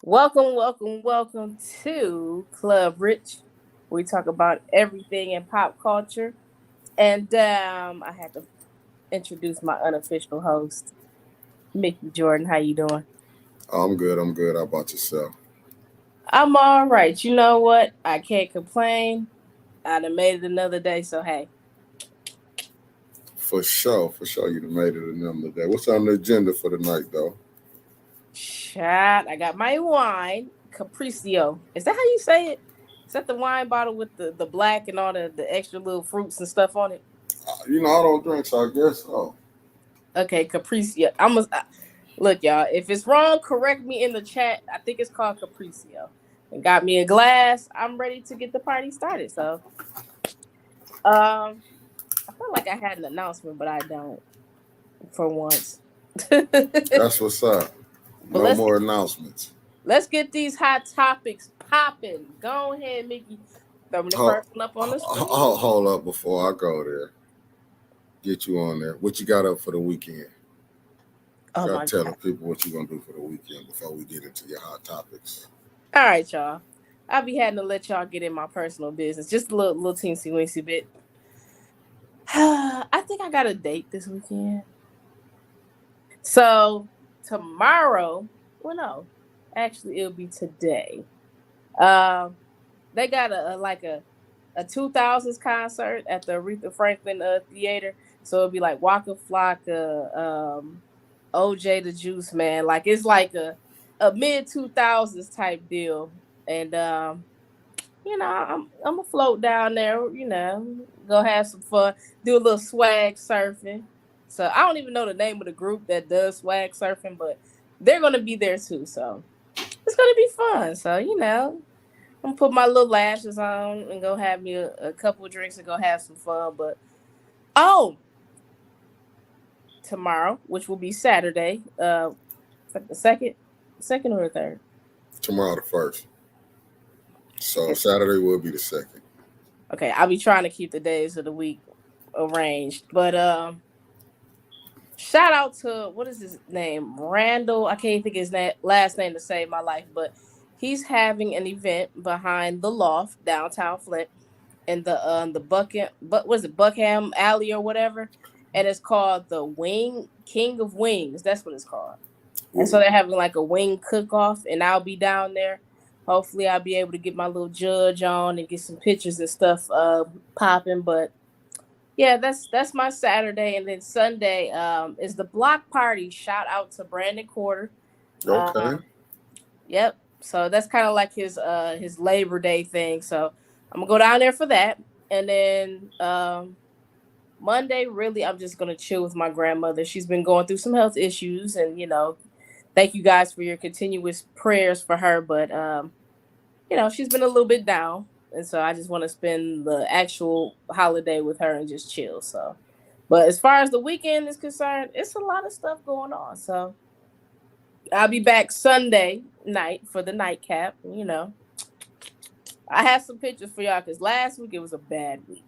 Welcome to Club Rich. We talk about everything in pop culture. And I had to introduce my unofficial host, Mickey Jordan. How you doing? I'm good. I'm good. How about yourself? I'm all right. You know what? I can't complain. I done made it another day, so hey. For sure. For sure. You done made it another day. What's on the agenda for the night, though? Chat. I got my wine, Capriccio. Is that how you say it? Is that the wine bottle with the black and all the extra little fruits and stuff on it? I don't drink, so I guess so. Okay, Capriccio. Look, y'all. If it's wrong, correct me in the chat. I think it's called Capriccio. And got me a glass. I'm ready to get the party started. So, I felt like I had an announcement, but I don't for once. but That's what's up. No let's more announcements. let's get these hot topics popping. Go ahead, Mickey. Throw me the Hold, first one up on the screen. hold up before I go there. Get you on there. What you got up for the weekend? Oh Got my to tell god. the people what you gonna do for the weekend before we get into your hot topics. All right, y'all. I'll be having to let y'all get in my personal business just a little teensy weensy bit. I think I got a date this weekend. So tomorrow, well, no, actually, it'll be today. Um, they got a 2000s concert at the Aretha Franklin Theater. So it'll be like Waka Flocka, OJ the Juice Man. Like it's like a mid 2000s type deal. And I'm gonna float down there, go have some fun, do a little swag surfing. So I don't even know the name of the group that does swag surfing, but they're gonna be there too. So it's gonna be fun. So I'm gonna put my little lashes on and go have me a couple of drinks and go have some fun. But oh, tomorrow, which will be Saturday, the second or the third. Tomorrow the first. So Okay, Saturday will be the second. okay, I'll be trying to keep the days of the week arranged, but shout out to what is his name? Randall. I can't think his last name to save my life, but he's having an event behind the loft downtown Flint in the but was it Buckham Alley or whatever? And it's called the Wing King of Wings. That's what it's called. And so Ooh. they're having like a wing cook off, and I'll be down there. Hopefully, I'll be able to get my little judge on and get some pictures and stuff popping. But yeah, that's my Saturday, and then Sunday is the block party. Shout out to Brandon Quarter. Okay. Yep. So that's kind of like his Labor Day thing. So I'm gonna go down there for that, and then Monday, really, I'm just gonna chill with my grandmother. She's been going through some health issues, and thank you guys for your continuous prayers for her. But she's been a little bit down, and so I just want to spend the actual holiday with her and just chill. So, but as far as the weekend is concerned, it's a lot of stuff going on. So I'll be back Sunday night for the nightcap. I have some pictures for y'all because last week it was a bad week.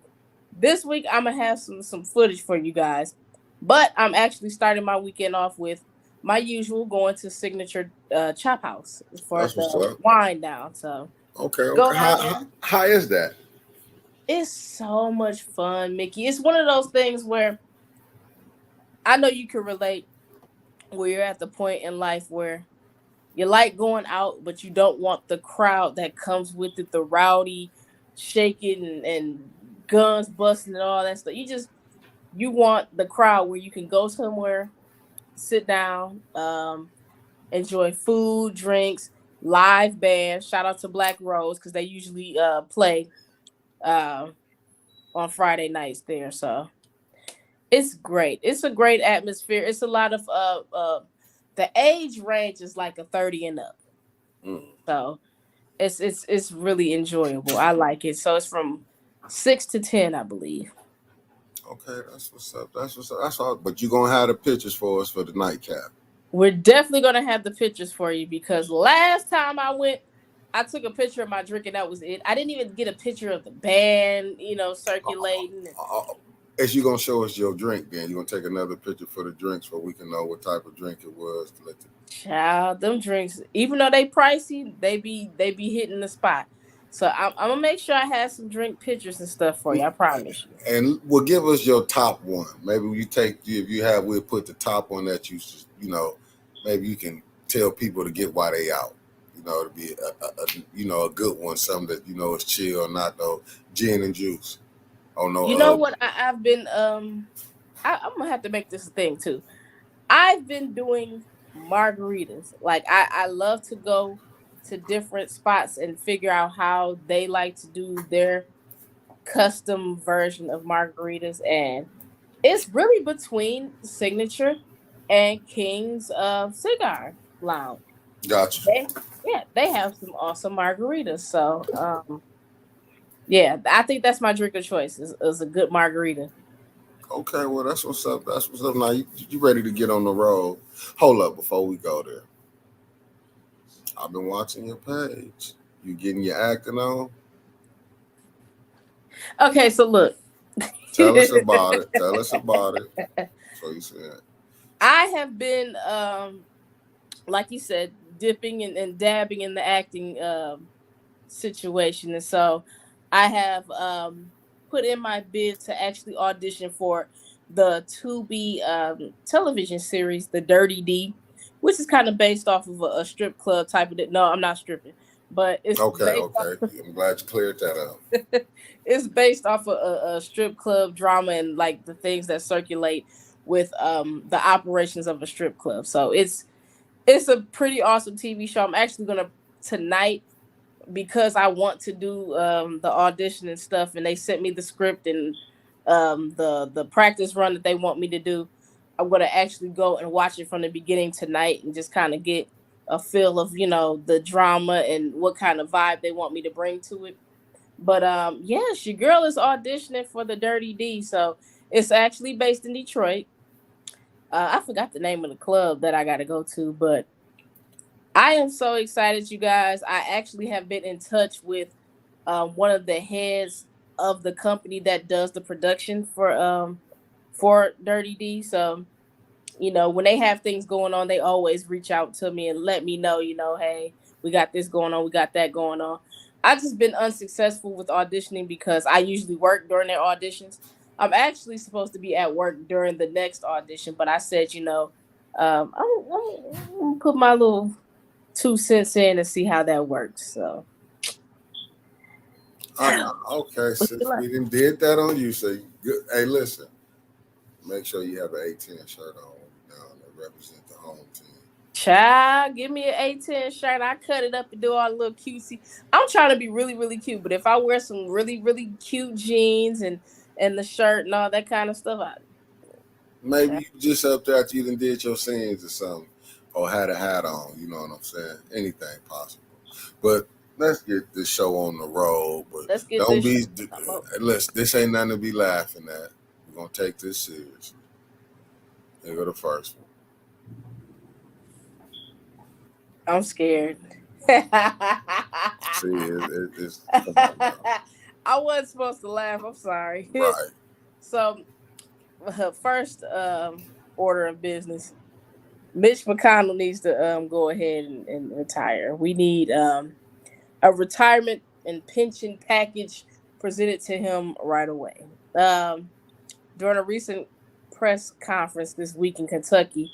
This week I'm gonna have some footage for you guys, but I'm actually starting my weekend off with my usual going to Signature Chop House for That's what's the up. wine down. So Okay. go Okay. down How, there. how, how is that? It's so much fun, Mickey. It's one of those things where I know you can relate, where you're at the point in life where you like going out, but you don't want the crowd that comes with it, the rowdy, shaking and guns busting and all that stuff. You want the crowd where you can go somewhere, sit down, enjoy food, drinks, live band. Shout out to Black Rose because they usually play uh, on Friday nights there. So it's great. It's a great atmosphere. It's a lot of the age range is like a 30 and up. Mm. So it's really enjoyable. I like it. So it's from 6 to 10, I believe. Okay, that's what's up. That's what's up. That's all. But you gonna have the pictures for us for the nightcap. We're definitely gonna have the pictures for you because last time I went, I took a picture of my drink and that was it. I didn't even get a picture of the band, Uh, circulating. uh, As you gonna show us your drink, then you gonna take another picture for the drinks, so we can know what type of drink it was. To let the... Child, them drinks, even though they pricey, they be hitting the spot. So I'm gonna make sure I have some drink pictures and stuff for you. I promise you. And will give us your top one. Maybe you take if you have, we'll put the top one that you know. Maybe you can tell people to get why they out. You know, to be a good one, something that you know is chill, not no gin and juice. Oh no, You know what? I've been I'm gonna have to make this a thing too. I've been doing margaritas. Like I love to go to different spots and figure out how they like to do their custom version of margaritas, and it's really between Signature and King's Cigar Lounge. gotcha. They yeah, they have some awesome margaritas. So yeah, I think that's my drink of choice is a good margarita. Okay, well that's what's up. That's what's up. Now you ready to get on the road? Hold up before we go there. I've been watching your page. You getting your acting on? Okay, so look. Tell us about it. Tell us about it. So you said, I have been like you said, dipping and dabbing in the acting situation, and so I have put in my bid to actually audition for the Tubi television series, The Dirty D, which is kind of based off of a strip club type of. No, I'm not stripping, but it's okay, based okay. I'm glad you cleared that up. it's based off of a strip club drama and like the things that circulate with the operations of a strip club. So it's a pretty awesome TV show. I'm actually gonna tonight because I want to do the audition and stuff, and they sent me the script and the practice run that they want me to do. I'm gonna actually go and watch it from the beginning tonight and just kind of get a feel of the drama and what kind of vibe they want me to bring to it. But yes, your girl is auditioning for the Dirty D, so it's actually based in Detroit. I forgot the name of the club that I got to go to, but I am so excited, you guys. I actually have been in touch with one of the heads of the company that does the production for Dirty D. So when they have things going on, they always reach out to me and let me know, hey, we got this going on, we got that going on. I've just been unsuccessful with auditioning because I usually work during their auditions. I'm actually supposed to be at work during the next audition, but I said, I'm gonna put my little 2 cents in and see how that works. So, Okay, wish you since luck. we didn't did that on you, so good. Hey, listen. Make sure you have an A10 shirt on down that represent the home team. Child, give me an A10 shirt. I cut it up and do all the little cutesy. I'm trying to be really, really cute, but if I wear some really, really cute jeans and the shirt and all that kind of stuff, Maybe child, you just up there after you done did your scenes or something, or had a hat on. You know what I'm saying? Anything possible. But let's get this show on the road. But let's get don't this be. show. Listen, this ain't nothing to be laughing at. We're gonna take this serious. Here go the first one. I'm scared. See, it's come on now. I wasn't supposed to laugh. I'm sorry. Right. So, first order of business. Mitch McConnell needs to go ahead and retire. We need a retirement and pension package presented to him right away. During a recent press conference this week in Kentucky,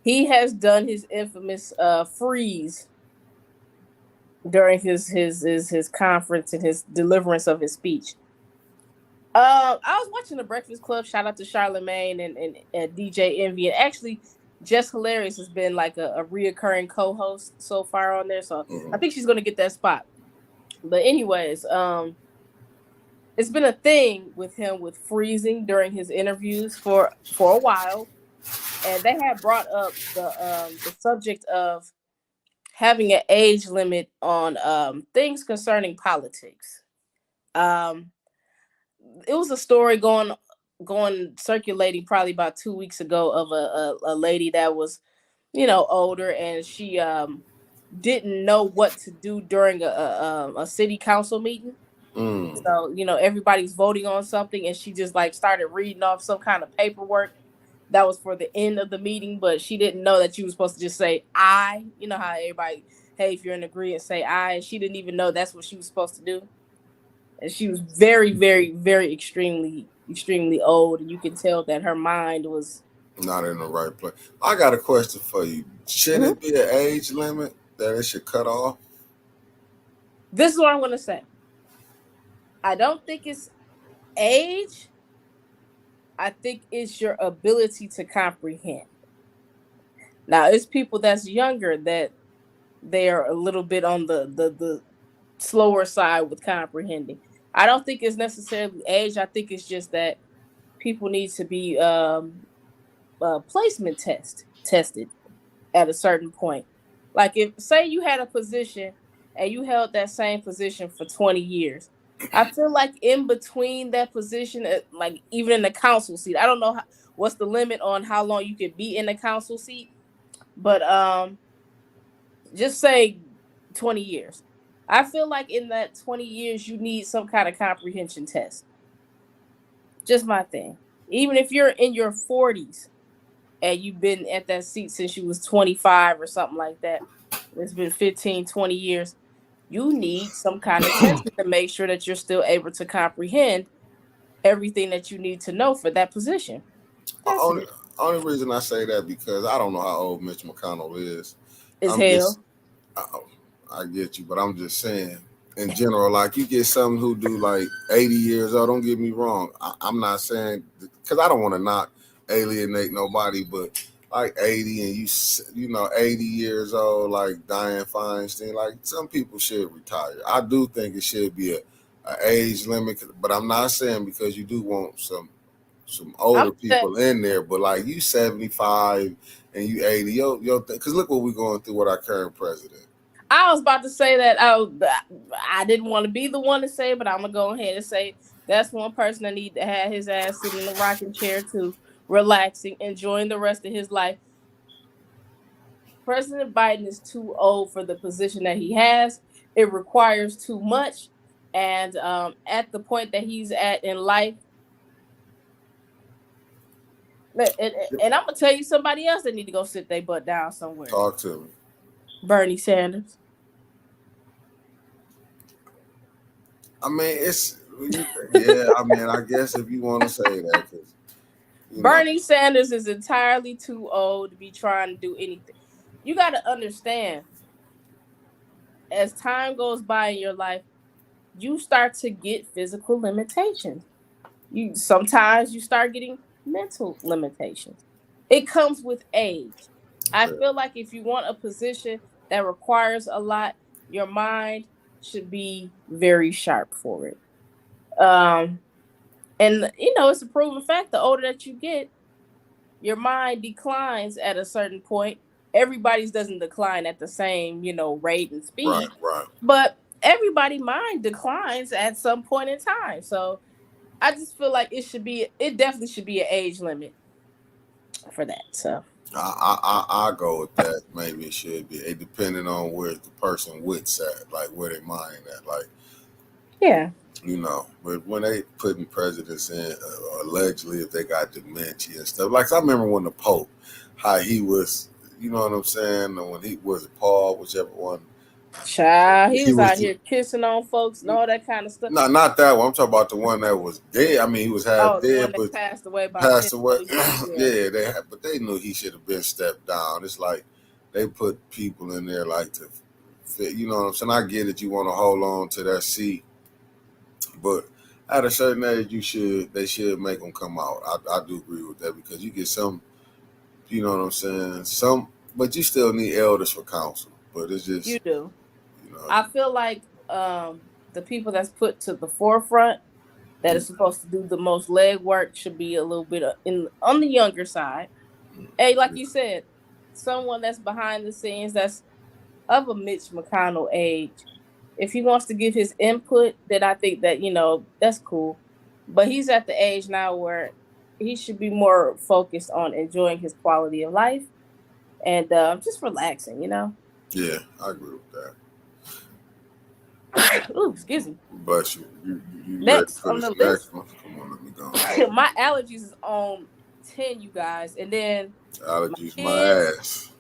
he has done his infamous freeze during his conference and his deliverance of his speech. I was watching the Breakfast Club. Shout out to Charlemagne and DJ Envy, and actually, Jess Hilarious has been like a reoccurring co-host so far on there. So I Mhm. think she's gonna get that spot. But anyways, it's been a thing with him with freezing during his interviews for a while, and they had brought up the subject of having an age limit on things concerning politics. Um, it was a story going circulating probably about 2 weeks ago of a lady that was older, and she didn't know what to do during a city council meeting. Mm. So, everybody's voting on something, and she just like started reading off some kind of paperwork that was for the end of the meeting, but she didn't know that you were supposed to just say I. You know how everybody, hey, if you're in agreement, say I. And she didn't even know that's what she was supposed to do. And she was very, very, very extremely, extremely old. And you can tell that her mind was. Not in the right place. I got a question for you. Should Mhm. it be an age limit that it should cut off? This is what I'm going to say. I don't think it's age. I think it's your ability to comprehend. Now, it's people that's younger that they are a little bit on the slower side with comprehending. I don't think it's necessarily age. I think it's just that people need to be placement tested at a certain point. Like if say you had a position and you held that same position for 20 years. I feel like in between that position, like even in the council seat, I don't know what's the limit on how long you could be in the council seat, but just say 20 years. I feel like in that 20 years you need some kind of comprehension test. Just my thing. Even if you're in your 40s and you've been at that seat since you was 25 or something like that, it's been 15, 20 years, you need some kind of testing to make sure that you're still able to comprehend everything that you need to know for that position. That's Only it. only reason I say that because I don't know how old Mitch McConnell is. Is I'm just hell. I, I get you, but I'm just saying in general, like you get some who do like 80 years old. Don't get me wrong. I'm not saying because I don't want to not alienate nobody, but like 80 and you know 80 years old, like Dianne Feinstein, like some people should retire. I do think it should be a age limit, but I'm not saying because you do want some I'm older that people in there, but like you 75 and you 80, because look what we're going through with our current president. I was about to say that I didn't want to be the one to say it, but I'm gonna go ahead and say that's one person that need to have his ass sitting in the rocking chair too, relaxing, enjoying the rest of his life. President Biden is too old for the position that he has. It requires too much, and at the point that he's at in life, and I'm gonna tell you somebody else that need to go sit their butt down somewhere. Talk to me. Bernie Sanders. I mean, yeah. I mean, I guess if you want to say that, because you know, Bernie Sanders is entirely too old to be trying to do anything. You got to understand, as time goes by in your life, you start to get physical limitations. You sometimes you start getting mental limitations. It comes with age. I feel like if you want a position that requires a lot, your mind should be very sharp for it. Um, and it's a proven fact. The older that you get, your mind declines at a certain point. Everybody's doesn't decline at the same, rate and right, speed, right. but everybody mind declines at some point in time. So I just feel like it definitely should be an age limit for that. So I go with that. Maybe it should be. It depending on where the person wits at, like where they mind at, like yeah. But when they putting presidents in, allegedly if they got dementia and stuff, like I remember when the Pope, how he was, you know what I'm saying, and when he was Paul, whichever one, Child, he he was out was. here kissing on folks and all that kind of stuff. Not that one. I'm talking about the one that was dead. I mean, he was half Oh, the one dead, that but passed away about ten, passed away. 20 years. Yeah. Yeah, but they knew he should have been stepped down. It's like they put people in there like to fit. You know what I'm saying? I get it. You want to hold on to that seat, but at a certain age, they should make them come out. I do agree with that because you get some. You know what I'm saying? Some, but you still need elders for counsel. But it's You just do. you know. I feel like the people that's put to the forefront that is supposed to do the most leg work should be a little bit in on the younger side. Hey, like you said, someone that's behind the scenes that's of a Mitch McConnell age. If he wants to give his input, then I think that that's cool. But he's at the age now where he should be more focused on enjoying his quality of life and just relaxing. Yeah, I agree with that. Ooh, excuse me. Bless you. You ready Next for on the this list, next one? Come on, let me go. my allergies is on 10, you guys. And then my Allergies, my kids, ass.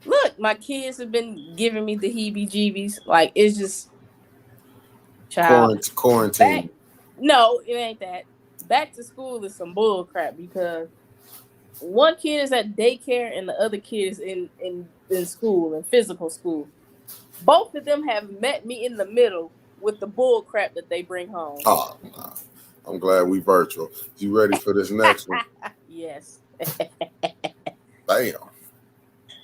look, my kids have been giving me the heebie jeebies. Like, it's just, child. Back, Quarantine. no, it ain't that. Back to school is some bull crap because one kid is at daycare and the other kid is in school, in physical school. Both of them have met me in the middle with the bull crap that they bring home. Oh, nah. I'm glad we virtual. You ready for this next one? Yes. Bam.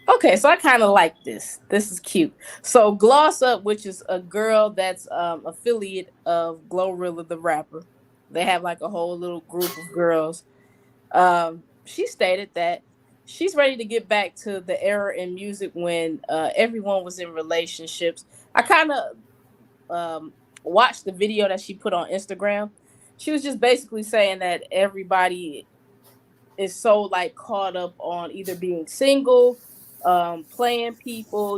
Okay, so I kind of like this. This is cute. So Gloss Up, which is a girl that's affiliate of Glorilla the rapper. They have like a whole little group of girls. She stated that she's ready to get back to the era in music when everyone was in relationships. I kind of watched the video that she put on Instagram. She was just basically saying that everybody is so like caught up on either being single, playing people,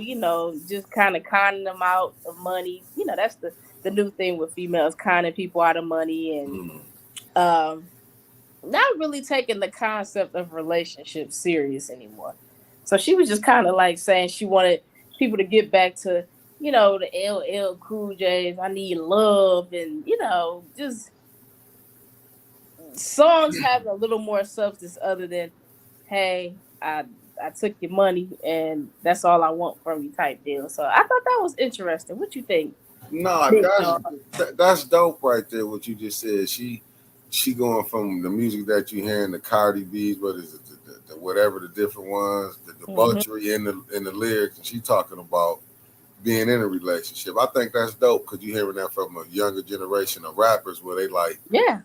just kind of conning them out of money. That's the new thing with females, conning people out of money and Mm. um not really taking the concept of relationships serious anymore. So she was just kind of like saying she wanted people to get back to, the LL Cool J's, I need love, and just songs having a little more substance other than, hey, I took your money and that's all I want from you type deal. So I thought that was interesting. What you think, Nah, big dog? that's dope right there. What you just said. She going from the music that you hear in the Cardi B's, what is it, the whatever the different ones, the Hmm. debauchery in the lyrics, and she talking about being in a relationship. I think that's dope because you hearing that from a younger generation of rappers where they like, Yeah.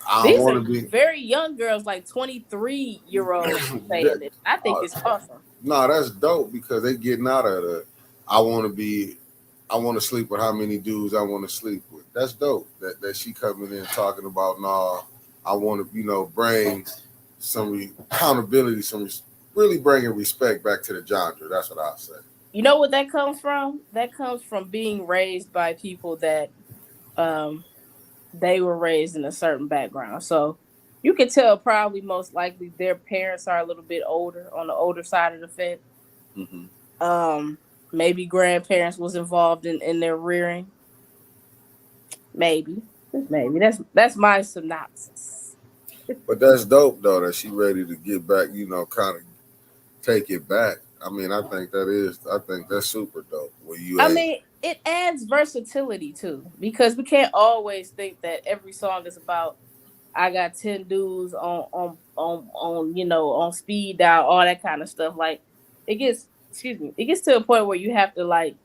I don't These want are to be. very young girls, like 23-year-olds saying that, this. I think uh, it's awesome. no, that's dope because they getting out of the. I want to be. I want to sleep with how many dudes I want to sleep with. That's dope. That she coming in talking about. Nah, I want to bring some accountability, really bringing respect back to the genre. That's what I say. You know what that comes from? That comes from being raised by people that um they were raised in a certain background. So you can tell probably most likely their parents are a little bit older, on the older side of the fence. Hmm. Maybe grandparents was involved in their rearing. Maybe. Just maybe. That's my synopsis. But that's dope though that she ready to get back. Kind of take it back. I mean, I think that is. I think that's super dope. Where you I ain't. mean, it adds versatility too, because we can't always think that every song is about I got 10 dudes on on speed dial, all that kind of stuff. Like it gets excuse me, it gets to a point where you have to like,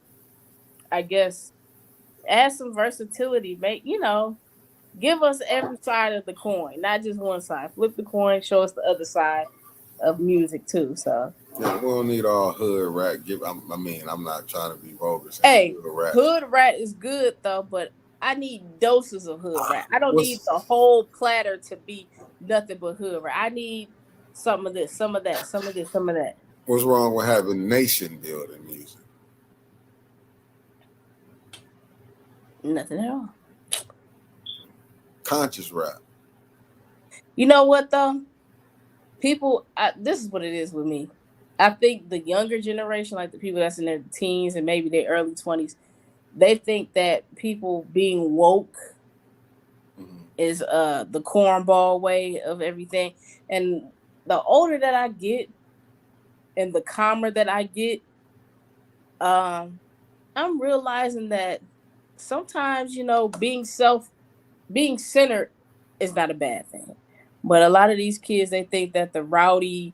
I guess, add some versatility, give us every side of the coin, not just one side. Flip the coin, show us the other side of music too. So Yeah, we don't need all hood rap. I mean, I'm not trying to be vulgar saying hey, hood rap. hood rat is good though, but I need doses of hood rat. I don't need What's the whole platter to be nothing but hood rat. I need some of this, some of that, some of this, some of that. what's wrong with having nation building music? Nothing at all. Conscious rap. You know what though? This is what it is with me. I think the younger generation, like the people that's in their teens and maybe their early 20s, they think that people being woke Hmm. is the cornball way of everything. And the older that I get and the calmer that I get, um, I'm realizing that sometimes, being centered is not a bad thing. But a lot of these kids, they think that the rowdy,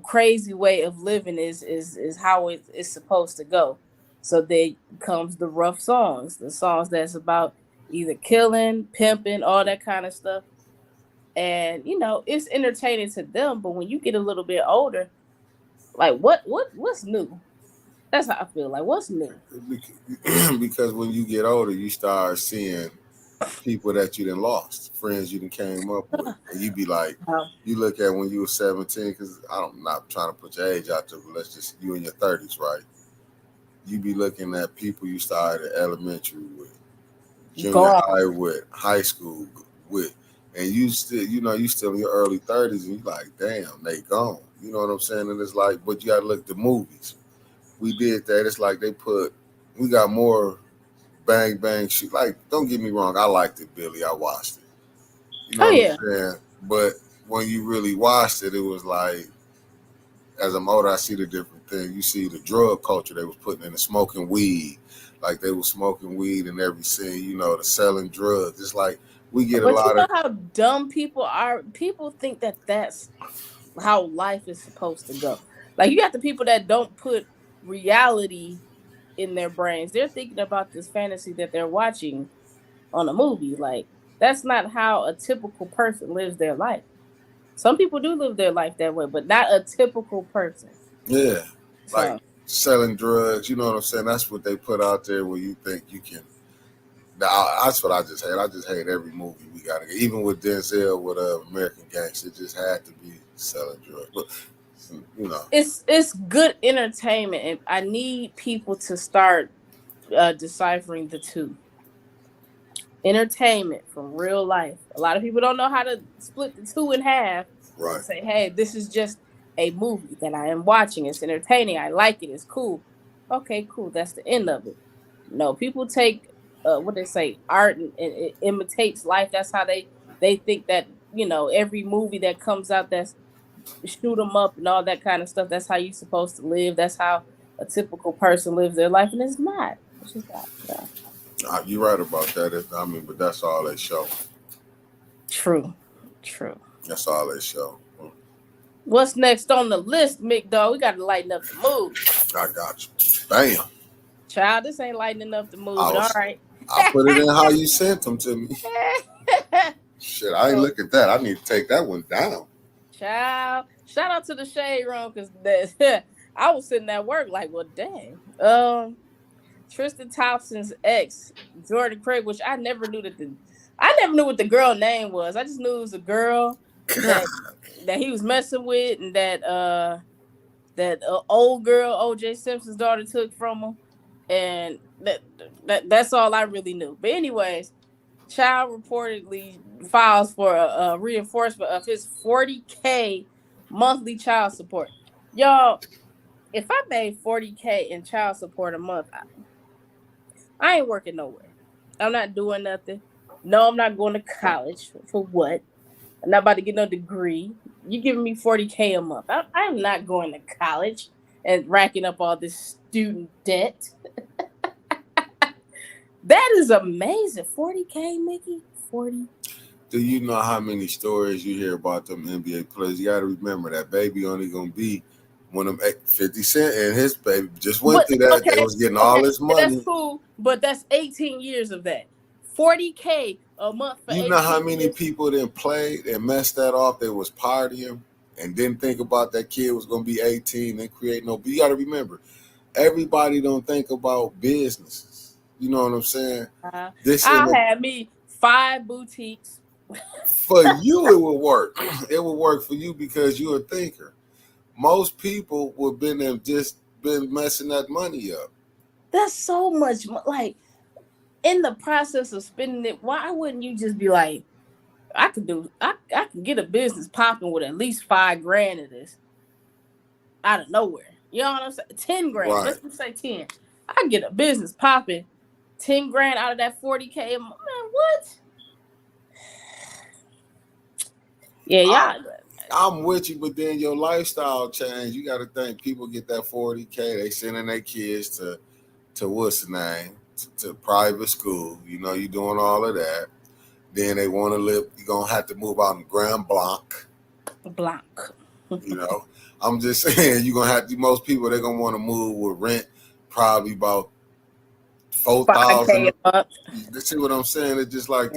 crazy way of living is how it's supposed to go. So there comes the rough songs, the songs that's about either killing, pimping, all that kind of stuff. And it's entertaining to them. But when you get a little bit older, like what's new? That's how I feel. Like what's new? Because when you get older, you start seeing people that you done lost, friends you done came up with, and you be like, Um, you look at when you were 17, because I'm not trying to put your age out there, but let's just you in your 30s, right? you be looking at people you started elementary with, junior Gone. high with, high school with, and you still, you still in your early 30s, and you like, damn, they gone. You know what I'm saying? And it's like, but you gotta look at the movies. We did that. It's like we got more bang bang shoot. Like, don't get me wrong, I liked it, Billy. I watched it. You know Oh what I'm yeah. saying? But when you really watched it, it was like, as I'm older, I see the different thing. You see the drug culture they was putting in, the smoking weed, like they was smoking weed in every scene. The selling drugs. It's like we get a But you lot know of how dumb people are. People think that that's how life is supposed to go. Like you got the people that don't put reality in their brains. They're thinking about this fantasy that they're watching on a movie. Like that's not how a typical person lives their life. Some people do live their life that way, but not a typical person. yeah, like So selling drugs. You know what I'm saying? That's what they put out there where you think you can. That's what I just hate. I just hate every movie we got to get. Even with Denzel with American Gangster, it just had to be selling drugs. But it's good entertainment, and I need people to start deciphering the two. Entertainment from real life. A lot of people don't know how to split the two in half and right. say, "Hey, this is just a movie that I am watching. It's entertaining. I like it. It's cool." Okay, cool. That's the end of it. No, people take what they say art and it imitates life. That's how they think that every movie that comes out that's shoot 'em up and all that kind of stuff. That's how you're supposed to live. That's how a typical person lives their life, and it's not. It's just not. No. You're right about that. I mean, but that's all they show. True. True. That's all they show. What's next on the list, Mick Dog? We got to lighten up the mood. I got you. Bam. Child, this ain't lightening up the mood, I but all was. right. I put it in how you sent them to me. Shit, I ain't So, look at that. I need to take that one down. child, shout out to the Shade Room because I was sitting at work like, well, dang. Tristan Thompson's ex, Jordan Craig, which I never knew what the girl name was. I just knew it was a girl that that he was messing with, and that old girl OJ Simpson's daughter took from him, and that's all I really knew. But anyways, child reportedly files for a reinforcement of his 40K monthly child support. Y'all, if I made 40K in child support a month, I ain't working nowhere. I'm not doing nothing. No, I'm not going to college. For what? I'm not about to get no degree. You giving me 40K a month. I'm not going to college and racking up all this student debt. That is amazing. 40K, Mickey? 40. Do you know how many stories you hear about them NBA players? You got to remember that baby only gonna be one of them 50 Cent and his baby just went But through that. They okay, was getting okay, all this yeah, that's money. cool. But that's 18 years of that. 40K a month for You know how 18 many years. people then played and messed that off? They was partying and didn't think about that kid was gonna be 18 and create no. You got to remember, everybody don't think about businesses. You know what I'm saying? Uh, This in I the had me 5 boutiques. For you, it will work. It will work for you because you're a thinker. Most people would been there just been messing that money up. That's so much. Like in the process of spending it, why wouldn't you just be like, I can get a business popping with at least 5 grand of this out of nowhere. You know what I'm saying? 10 grand. Right. Let's just say 10. I can get a business popping 10 grand out of that 40K. Man, what? Yeah, I, y'all. I'm with you, but then your lifestyle change. You got to think people get that 40K. They sending their kids to what's the name to private school. You doing all of that. Then they want to live. You're gonna have to move out in Grand Blanc. Blanc. You know, I'm just saying you're gonna have to. Most people they're gonna want to move with rent probably about 5K 4,000. a month. You see what I'm saying? It's just like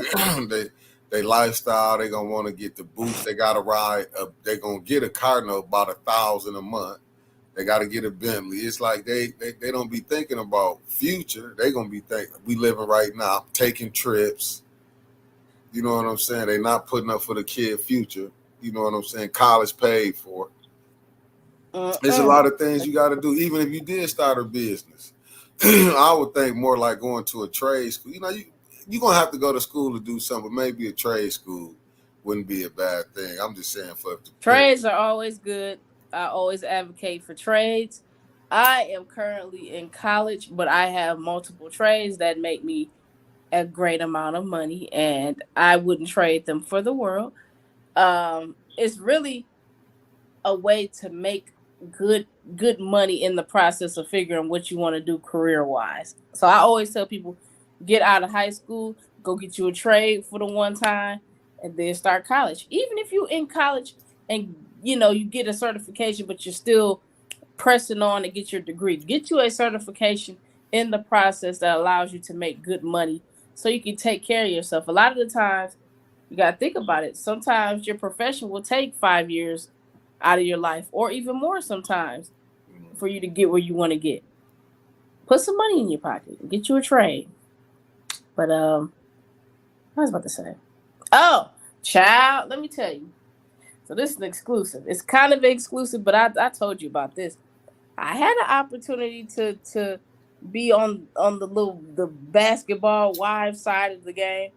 they lifestyle. They gonna want to get the boost. They gotta ride. They gonna get a car note about 1,000 a month. They gotta get a Bentley. It's like they don't be thinking about future. They gonna be thinking we living right now, taking trips. You know what I'm saying? They not putting up for the kid future. You know what I'm saying? College paid for. There's a Mm-mm. lot of things you got to do, even if you did start a business. I would think more like going to a trade school. You're gonna have to go to school to do something, but maybe a trade school wouldn't be a bad thing. I'm just saying for the Trades are always good. I always advocate for trades. I am currently in college, but I have multiple trades that make me a great amount of money, and I wouldn't trade them for the world. It's really a way to make good good money in the process of figuring what you want to do career wise. So I always tell people, get out of high school, go get you a trade for the one time, and then start college. Even if you in college and you get a certification, but you're still pressing on to get your degree, get you a certification in the process that allows you to make good money so you can take care of yourself. A lot of the times you got to think about it. Sometimes your profession will take 5 years out of your life, or even more sometimes, for you to get where you want to get. Put some money in your pocket, get you a trade. But I was about to say, oh, child, let me tell you. So this is an exclusive. It's kind of exclusive, but I told you about this. I had an opportunity to be on the basketball wives side of the game.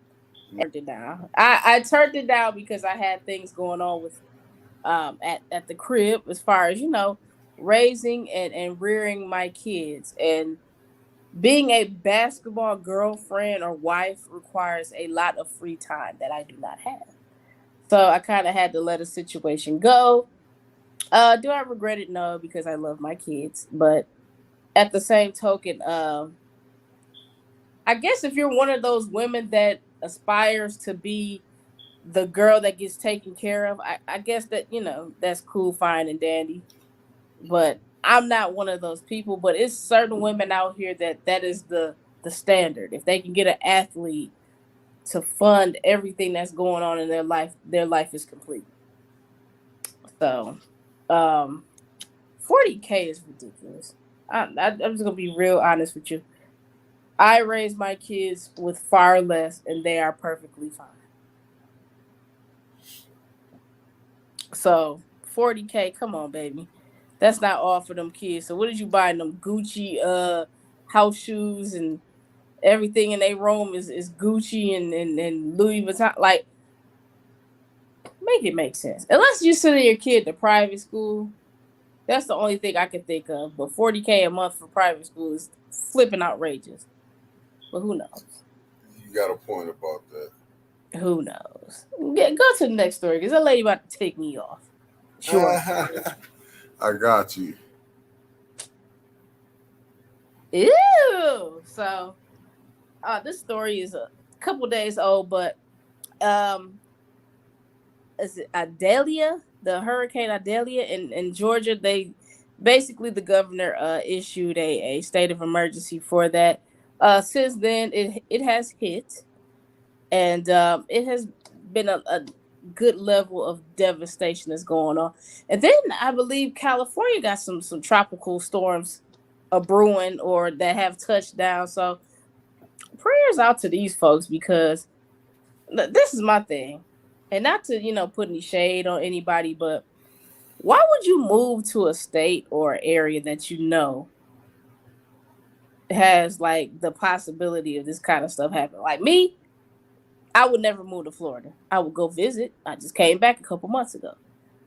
Turned it down. I turned it down because I had things going on with at the crib, as far as raising and rearing my kids, and being a basketball girlfriend or wife requires a lot of free time that I do not have. So I kind of had to let a situation go. Do I regret it? No, because I love my kids. But at the same token, I guess if you're one of those women that aspires to be the girl that gets taken care of, I guess that that's cool, fine, and dandy. But I'm not one of those people. But it's certain women out here that is the standard. If they can get an athlete to fund everything that's going on in their life is complete. So, 40K is ridiculous. I'm just gonna be real honest with you. I raise my kids with far less, and they are perfectly fine. So 40K, come on, baby. That's not all for them kids. So what did you buy them? Gucci house shoes, and everything in their room is Gucci and Louis Vuitton. Like, make it make sense. Unless you sending your kid to private school, that's the only thing I can think of. But 40K a month for private school is flipping outrageous. But who knows? You got a point about that. Who knows? Go to the next story, because that lady about to take me off. Sure. I got you. Ew. So, this story is a couple days old, but um, is it Adelia? The Hurricane Adelia in Georgia. They basically, the governor issued a state of emergency for that. Since then, it has hit, and it has been a good level of devastation that's going on. And then I believe California got some tropical storms a brewing, or that have touched down. So prayers out to these folks, because this is my thing, and not to put any shade on anybody, but why would you move to a state or area that has like the possibility of this kind of stuff happening? Like me, I would never move to Florida. I would go visit. I just came back a couple months ago.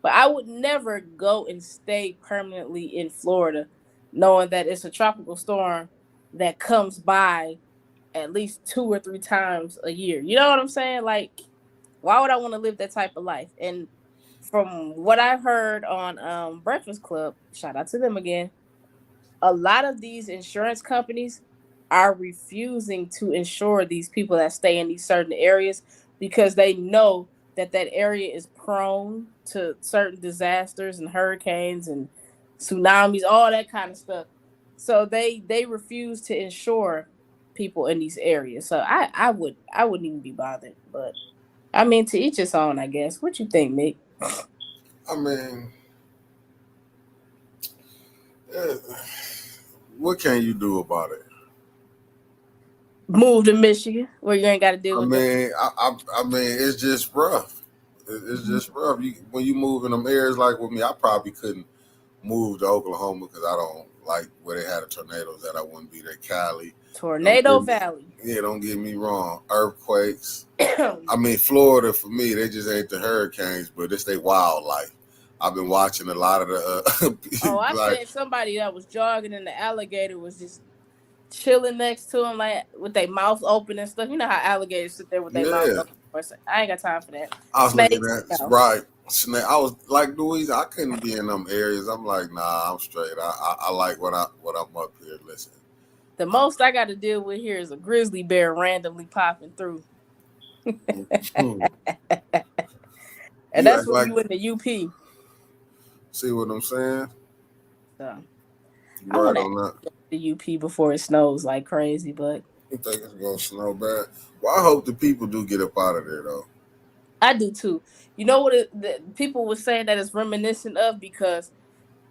But I would never go and stay permanently in Florida, knowing that it's a tropical storm that comes by at least 2 or 3 times a year. You know what I'm saying? Like, why would I want to live that type of life? And from what I've heard on Breakfast Club, shout out to them again, a lot of these insurance companies are refusing to insure these people that stay in these certain areas, because they know that that area is prone to certain disasters and hurricanes and tsunamis, all that kind of stuff. So they refuse to insure people in these areas. So I wouldn't even be bothered. But I mean, to each his own, I guess. What you think, Mick? I mean, eh, what can you do about it? Move to Michigan, where you ain't got to deal with them. I mean, it's just rough. It's just rough. When you move in them areas, like with me, I probably couldn't move to Oklahoma because I don't like where they had the tornadoes that I wouldn't be there. Cali, don't Tornado get me, Valley. yeah, don't get me wrong. Earthquakes. I mean, Florida for me, they just ain't the hurricanes, but it's their wildlife. I've been watching a lot of Oh, the I like, seen somebody that was jogging and the alligator was just chilling next to him, like with their mouth open and stuff. You know how alligators sit there with their mouth yeah. open. I ain't got time for that. I was looking Snakes, at no. right. Snake. I was like Louise. I couldn't be in them areas. I'm like, nah, I'm straight. I like what I'm up here. Listen, The um, most I got to deal with here is a grizzly bear randomly popping through, hmm, and you that's act when like, you in the UP. see what I'm saying? So You I want right to on that. the UP before it snows like crazy, but You think it's gonna snow bad? Well, I hope the people do get up out of there though. I do too. You know what the people were saying that it's reminiscent of because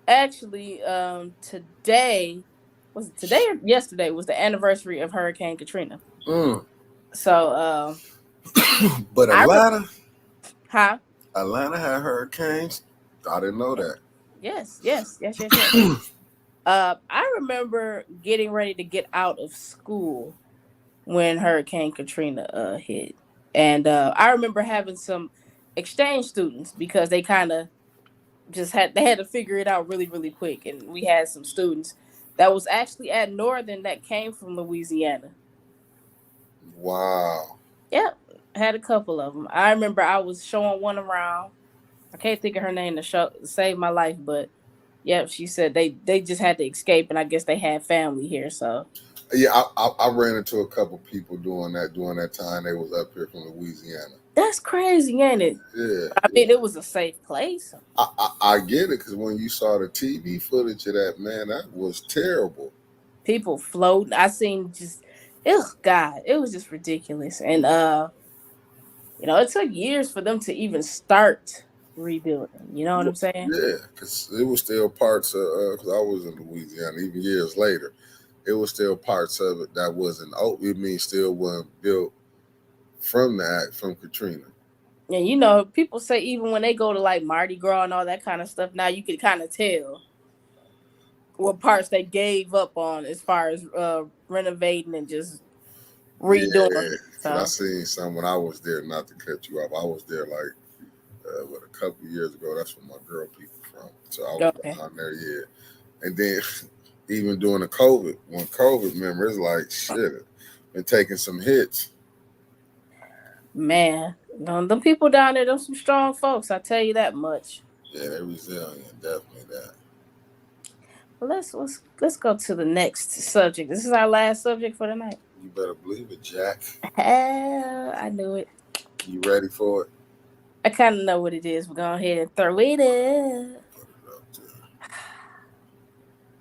actually today was it today or yesterday was the anniversary of Hurricane Katrina. Mm. So But I huh? Atlanta had hurricanes. I didn't know that. Yes, yes, yes, yes, yes. I remember getting ready to get out of school when Hurricane Katrina hit, and I remember having some exchange students because they kind of they had to figure it out really really quick, and we had some students that was actually at Northern that came from Louisiana. Wow. Yep, had a couple of them. I remember I was showing one around. I can't think of her name to show save my life, but yep, she said they just had to escape, and I guess they had family here. So Yeah, I ran into a couple people doing that during that time. They was up here from Louisiana. that's crazy, ain't it? Yeah, I mean, yeah. it was a safe place. I get it because when you saw the TV footage of that, man, that was terrible. People floating. I seen just, ugh, God, it was just ridiculous. And it took years for them to even start rebuilding. You know what I'm saying? Yeah, because it was still parts of, because I was in Louisiana, even years later, it was still parts of it that wasn't, oh, it means still wasn't built from that, from Katrina. And people say even when they go to like Mardi Gras and all that kind of stuff, now you can kind of tell what parts they gave up on as far as renovating and just Yeah, redoing. because I So seen some when I was there, not to cut you off, I was there like, what, a couple years ago. That's where my girl people from. So I was okay, down there, yeah. And then even during the COVID, when COVID, remember, it's like, shit, been taking some hits. man, them people down there, them some strong folks. I tell you that much. Yeah, they resilient, definitely that. Well, let's go to the next subject. This is our last subject for tonight. You better believe it, Jack. I knew it. You ready for it? I kind of know what it is. We're going ahead and throw it in. Put it up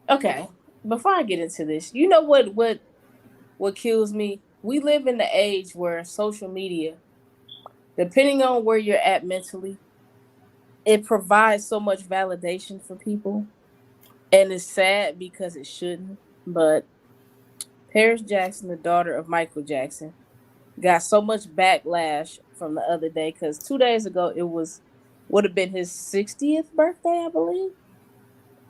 to. Okay. Before I get into this, you know what kills me? We live in the age where social media, depending on where you're at mentally, it provides so much validation for people, and it's sad because it shouldn't. But Paris Jackson, the daughter of Michael Jackson, got so much backlash from the other day because 2 days ago it would have been his 60th birthday, I believe,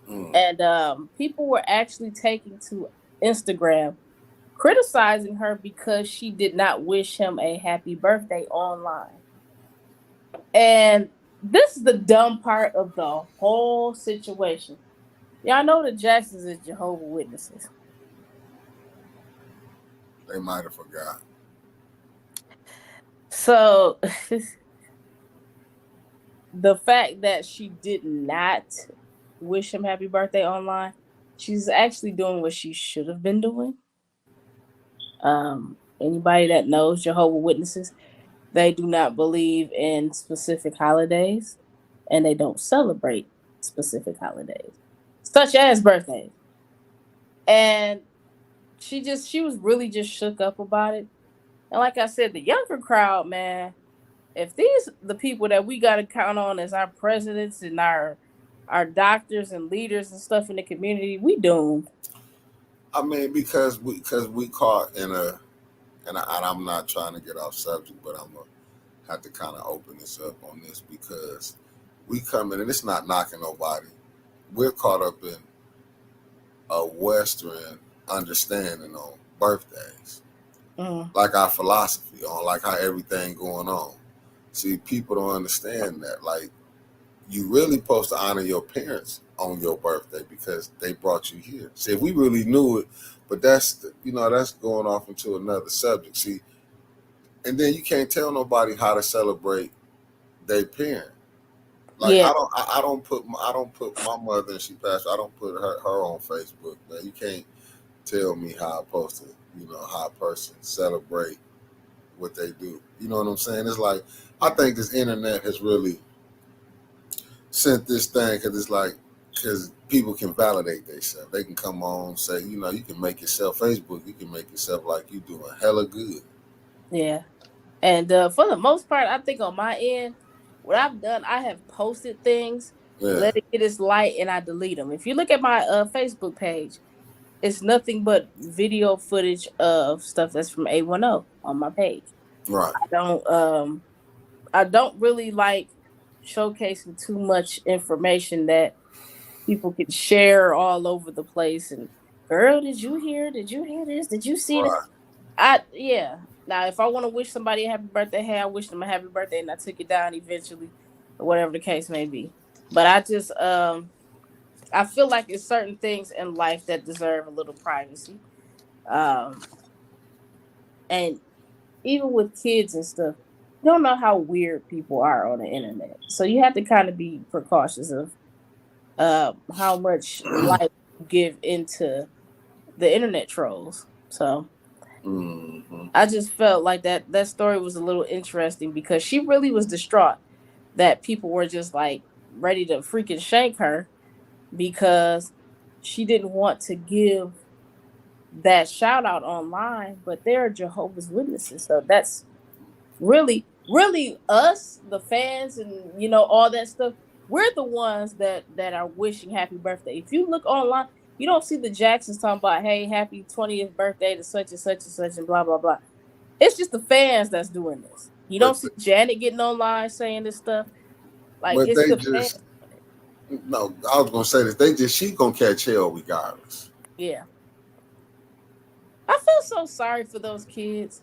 Mm. and people were actually taking to Instagram criticizing her because she did not wish him a happy birthday online. And this is the dumb part of the whole situation. Y'all know the Jacksons is Jehovah Witnesses. They might have forgot. So the fact that she did not wish him happy birthday online, she's actually doing what she should have been doing. Anybody that knows Jehovah Witnesses, they do not believe in specific holidays and they don't celebrate specific holidays, such as birthdays. And she was really just shook up about it. And like I said, the younger crowd, man, if these the people that we gotta count on as our presidents and our doctors and leaders and stuff in the community, we doomed. I mean, because we caught in a, and I'm not trying to get off subject, but I'm gonna have to kind of open this up on this because we come in, and it's not knocking nobody. We're caught up in a Western understanding on birthdays, Mm. like our philosophy on like how everything going on. See, people don't understand that. Like, you really supposed to honor your parents on your birthday because they brought you here. See, if we really knew it, but that's that's going off into another subject. See, and then you can't tell nobody how to celebrate their parent. Like Yeah, I don't put my mother, and she passed. I don't put her on Facebook. Man, you can't tell me how I'm supposed to how a person celebrate what they do. You know what I'm saying? It's like I think this internet has really sent this thing because it's like because people can validate themselves. They can come on say you can make yourself Facebook. You can make yourself like you doing hella good. yeah. And for the most part, I think on my end, what I've done, I have posted things, Yeah, let it get its light, and I delete them. If you look at my Facebook page, it's nothing but video footage of stuff that's from A10 on my page. right. I don't really like showcasing too much information that people can share all over the place. And girl, did you hear? Did you hear this? Did you see this? Right. Yeah. Now, if I want to wish somebody a happy birthday, hey, I wish them a happy birthday, and I took it down eventually, or whatever the case may be. But I feel like it's certain things in life that deserve a little privacy. Um, and even with kids and stuff, you don't know how weird people are on the internet, so you have to kind of be precautious of how much life you give into the internet trolls. So Hmm. I just felt like that story was a little interesting because she really was distraught that people were just like ready to freaking shank her because she didn't want to give that shout out online, but they're Jehovah's Witnesses. So that's really us, the fans, and all that stuff. We're the ones that are wishing happy birthday. If you look online, you don't see the Jacksons talking about, hey, happy 20th birthday to such and such and such and blah blah blah. It's just the fans that's doing this. You don't But see Janet getting online saying this stuff. Like, but it's they the fans just doing it. no. I was gonna say this. She gonna catch hell regardless. Yeah. I feel so sorry for those kids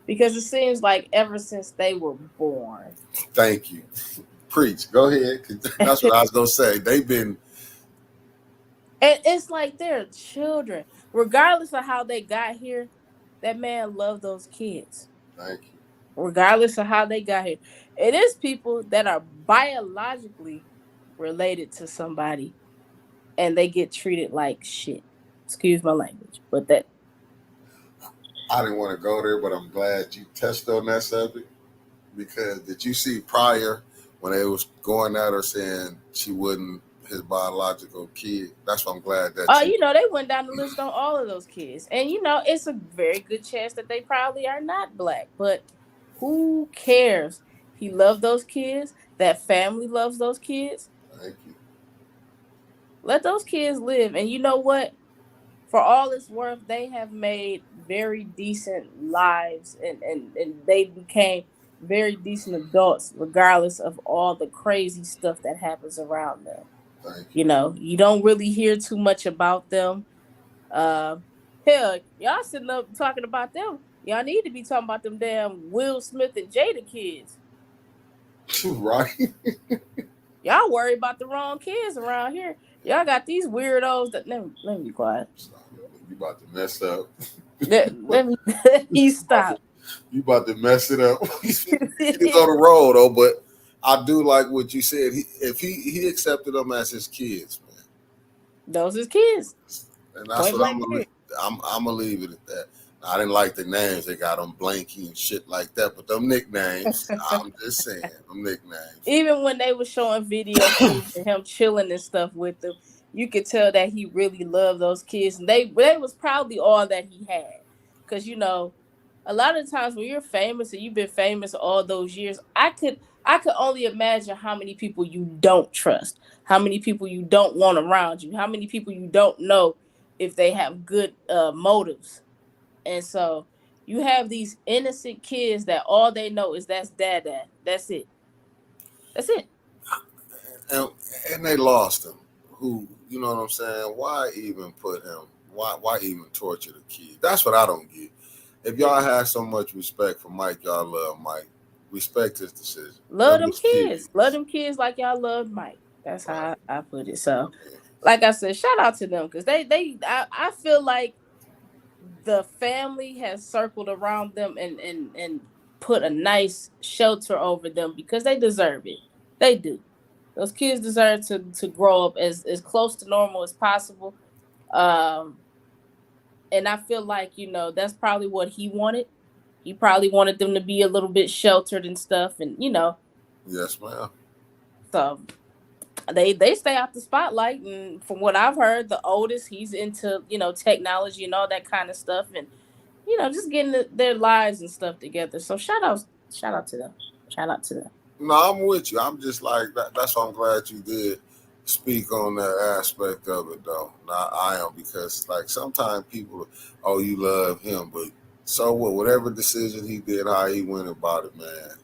because it seems like ever since they were born. Thank you. Preach. Go ahead. 'Cause that's what I was gonna say. They've been. And it's like they're children. Regardless of how they got here, that man loved those kids. Thank you. Regardless of how they got here. It is people that are biologically related to somebody and they get treated like shit. Excuse my language. But that I didn't want to go there, but I'm glad you touched on that subject because did you see prior when they was going at her saying she wasn't his biological kid? That's why I'm glad that you. they went down the list on all of those kids. And it's a very good chance that they probably are not black. But who cares? He loved those kids. That family loves those kids. Thank you. Let those kids live. And you know what? For all it's worth, they have made very decent lives and they became very decent adults, regardless of all the crazy stuff that happens around them. Thank you. You don't really hear too much about them. Uh, Hell, y'all sitting up talking about them. Y'all need to be talking about them damn Will Smith and Jada kids. Right. Y'all worry about the wrong kids around here. Y'all got these weirdos that let me be quiet. You about to mess up. Let me let me stop. You about to mess it up. He's on the road though, but I do like what you said. If he accepted them as his kids, man, Those is kids. and that's Point what blank period. I'm gonna leave it at that. I didn't like the names they got on Blanky and shit like that, but them nicknames, I'm just saying, them nicknames. Even when they were showing video footage of him chilling and stuff with them, you could tell that he really loved those kids. And they was probably all that he had. Cause a lot of times when you're famous and you've been famous all those years, I could only imagine how many people you don't trust, how many people you don't want around you, how many people you don't know if they have good motives. And so you have these innocent kids that all they know is that's dad. That's it. That's it. and and they lost him. Who you know what I'm saying? Why even put him? Why even torture the kid? That's what I don't get. If Yeah. y'all have so much respect for Mike, y'all love Mike. Respect his decision. Love Them them his kids. Love kids. them kids like y'all loved Mike. That's Right. how I put it. I So, mean, like I said, shout out to them because I feel like the family has circled around them and put a nice shelter over them because they deserve it. They do. Those kids deserve to grow up as close to normal as possible. Um, and I feel like that's probably what he wanted. He probably wanted them to be a little bit sheltered and stuff, and yes, ma'am. so they stay out the spotlight. And from what I've heard, the oldest he's into technology and all that kind of stuff, and just getting their lives and stuff together. So shout out to them, shout out to them. No, I'm with you. I'm just like that. That's why I'm glad you did speak on that aspect of it, though. Now I am because like sometimes people, oh, you love him, but so what? Whatever decision he did, how he went about it, man.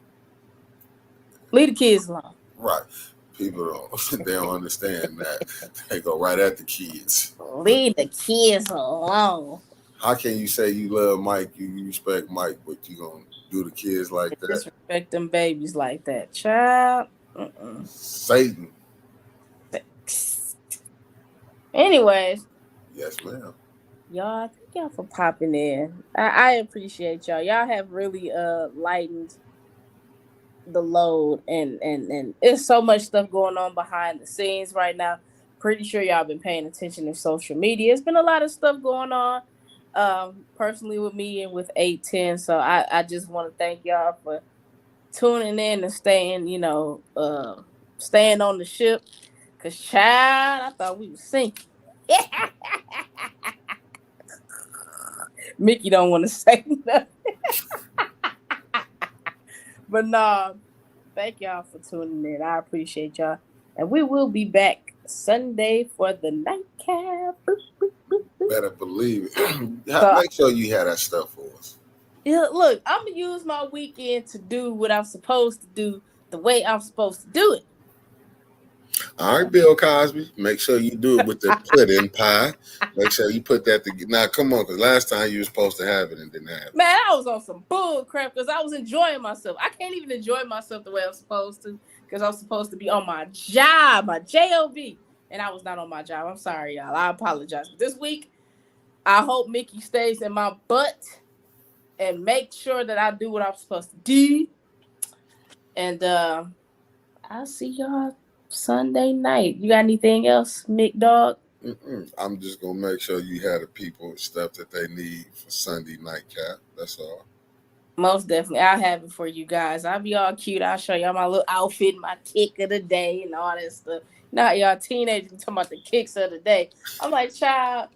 Leave the kids alone. Right. People don't they don't understand that. They go right at the kids. Leave the kids alone. How can you say you love Mike, you respect Mike, but you gonna do the kids like that? Disrespect them babies like that, child. Mm-mm. Satan. Anyways, Yes, ma'am. y'all, thank y'all for popping in. I appreciate y'all. Y'all have really lightened the load, and it's so much stuff going on behind the scenes right now. Pretty sure y'all been paying attention to social media. It's been a lot of stuff going on, personally with me and with 810. So I just want to thank y'all for tuning in and staying, staying on the ship. Cause child, I thought we was sinking. Mickey don't want to say nothing. But nah, thank y'all for tuning in. I appreciate y'all. And we will be back Sunday for the nightcap. Boop, boop, boop, boop. Better believe it. So Make sure you have that stuff for us. yeah, look, I'm gonna use my weekend to do what I'm supposed to do the way I'm supposed to do All right, Bill Cosby. Make sure you do it with the pudding pie. Make sure you put that together. Now, come on, because last time you were supposed to have it and didn't have it. Man, I was on some bull crap because I was enjoying myself. I can't even enjoy myself the way I'm supposed to because I'm supposed to be on my job, my job, and I was not on my job. I'm sorry, y'all. I apologize. But this week, I hope Mickey stays in my butt and make sure that I do what I'm supposed to do. And I'll see y'all Sunday night. You got anything else, Mick Dog? I'm just gonna make sure you have the people and stuff that they need for Sunday nightcap. That's all. Most definitely. I'll have it for you guys. I'll be all cute. I'll show y'all my little outfit, my kick of the day, and all that stuff. Not y'all teenagers talking about the kicks of the day. I'm like, child,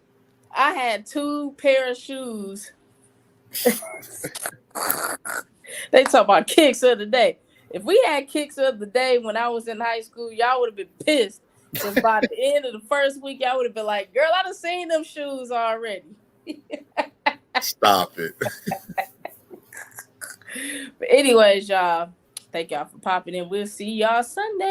I had 2 pair of shoes. They talk about kicks of the day. If we had kicks of the day when I was in high school, y'all would have been pissed. Because by the end of the first week, y'all would have been like, girl, I done seen them shoes already. Stop it. But anyways, y'all, thank y'all for popping in. We'll see y'all Sunday.